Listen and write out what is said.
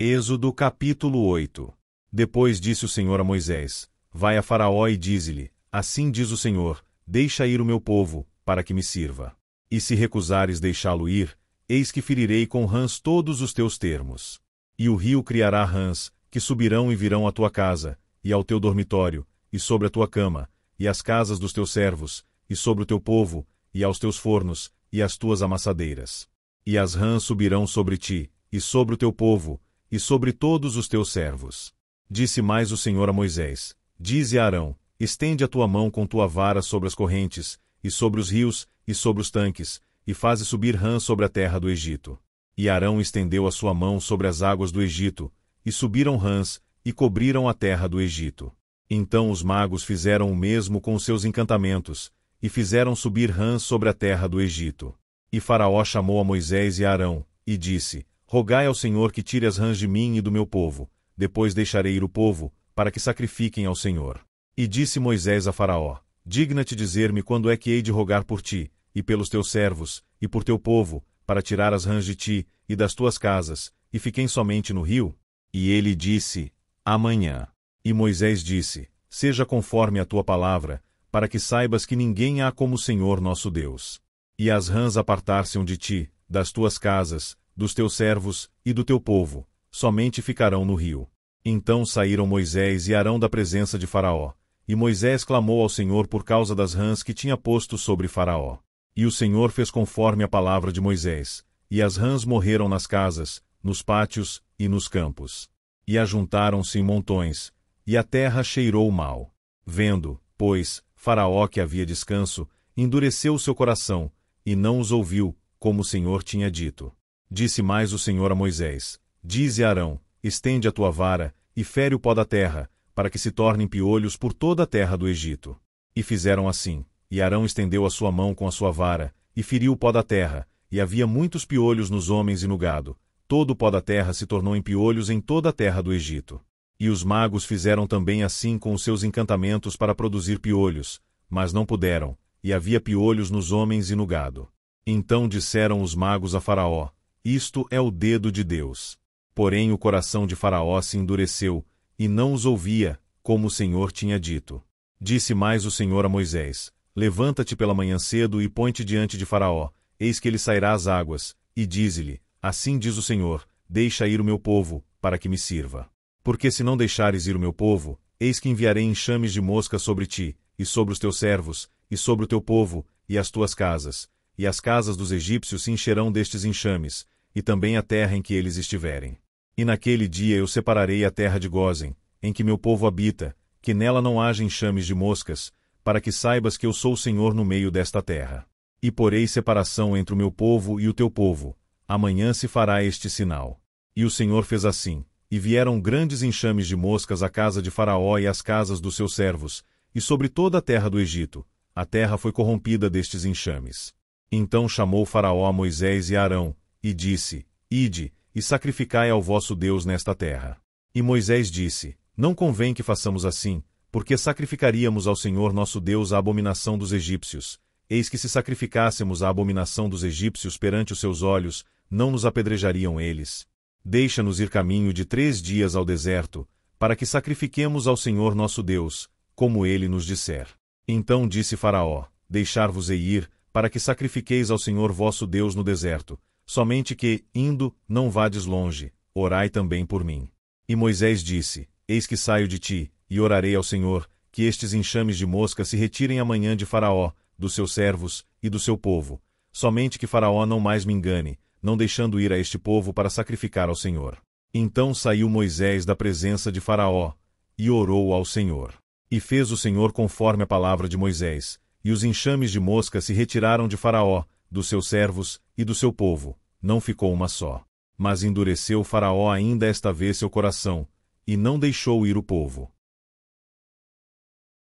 Êxodo capítulo 8. Depois disse o Senhor a Moisés: Vai a Faraó e dize-lhe: Assim diz o Senhor, deixa ir o meu povo, para que me sirva. E se recusares deixá-lo ir, eis que ferirei com rãs todos os teus termos. E o rio criará rãs, que subirão e virão à tua casa, e ao teu dormitório, e sobre a tua cama, e às casas dos teus servos, e sobre o teu povo, e aos teus fornos, e às tuas amassadeiras. E as rãs subirão sobre ti, e sobre o teu povo, e sobre todos os teus servos. Disse mais o Senhor a Moisés: Dize a Arão: Estende a tua mão com tua vara sobre as correntes, e sobre os rios, e sobre os tanques, e faze subir rãs sobre a terra do Egito. E Arão estendeu a sua mão sobre as águas do Egito, e subiram rãs, e cobriram a terra do Egito. Então os magos fizeram o mesmo com os seus encantamentos, e fizeram subir rãs sobre a terra do Egito. E Faraó chamou a Moisés e a Arão, e disse: Rogai ao Senhor que tire as rãs de mim e do meu povo, depois deixarei ir o povo, para que sacrifiquem ao Senhor. E disse Moisés a Faraó: Digna-te dizer-me quando é que hei de rogar por ti, e pelos teus servos, e por teu povo, para tirar as rãs de ti, e das tuas casas, e fiquem somente no rio? E ele disse: Amanhã. E Moisés disse: Seja conforme a tua palavra, para que saibas que ninguém há como o Senhor nosso Deus. E as rãs apartar-se-ão de ti, das tuas casas, dos teus servos, e do teu povo, somente ficarão no rio. Então saíram Moisés e Arão da presença de Faraó, e Moisés clamou ao Senhor por causa das rãs que tinha posto sobre Faraó. E o Senhor fez conforme a palavra de Moisés, e as rãs morreram nas casas, nos pátios e nos campos. E ajuntaram-se em montões, e a terra cheirou mal. Vendo, pois, Faraó que havia descanso, endureceu o seu coração, e não os ouviu, como o Senhor tinha dito. Disse mais o Senhor a Moisés: Dize a Arão: Estende a tua vara, e fere o pó da terra, para que se tornem piolhos por toda a terra do Egito. E fizeram assim, e Arão estendeu a sua mão com a sua vara, e feriu o pó da terra, e havia muitos piolhos nos homens e no gado. Todo o pó da terra se tornou em piolhos em toda a terra do Egito. E os magos fizeram também assim com os seus encantamentos para produzir piolhos, mas não puderam, e havia piolhos nos homens e no gado. Então disseram os magos a Faraó: Isto é o dedo de Deus. Porém o coração de Faraó se endureceu, e não os ouvia, como o Senhor tinha dito. Disse mais o Senhor a Moisés: Levanta-te pela manhã cedo e põe-te diante de Faraó, eis que ele sairá às águas, e dize-lhe: Assim diz o Senhor, deixa ir o meu povo, para que me sirva. Porque se não deixares ir o meu povo, eis que enviarei enxames de moscas sobre ti, e sobre os teus servos, e sobre o teu povo, e as tuas casas, e as casas dos egípcios se encherão destes enxames, e também a terra em que eles estiverem. E naquele dia eu separarei a terra de Gósen, em que meu povo habita, que nela não haja enxames de moscas, para que saibas que eu sou o Senhor no meio desta terra. E porei separação entre o meu povo e o teu povo. Amanhã se fará este sinal. E o Senhor fez assim, e vieram grandes enxames de moscas à casa de Faraó e às casas dos seus servos, e sobre toda a terra do Egito. A terra foi corrompida destes enxames. Então chamou Faraó a Moisés e a Arão, e disse: Ide, e sacrificai ao vosso Deus nesta terra. E Moisés disse: Não convém que façamos assim, porque sacrificaríamos ao Senhor nosso Deus a abominação dos egípcios. Eis que se sacrificássemos a abominação dos egípcios perante os seus olhos, não nos apedrejariam eles. Deixa-nos ir caminho de 3 dias ao deserto, para que sacrifiquemos ao Senhor nosso Deus, como ele nos disser. Então disse Faraó: Deixar-vos-ei ir, para que sacrifiqueis ao Senhor vosso Deus no deserto, somente que, indo, não vades longe, orai também por mim. E Moisés disse: Eis que saio de ti, e orarei ao Senhor, que estes enxames de mosca se retirem amanhã de Faraó, dos seus servos e do seu povo, somente que Faraó não mais me engane, não deixando ir a este povo para sacrificar ao Senhor. Então saiu Moisés da presença de Faraó, e orou ao Senhor. E fez o Senhor conforme a palavra de Moisés, e os enxames de mosca se retiraram de Faraó, dos seus servos e do seu povo, não ficou uma só. Mas endureceu Faraó ainda esta vez seu coração, e não deixou ir o povo.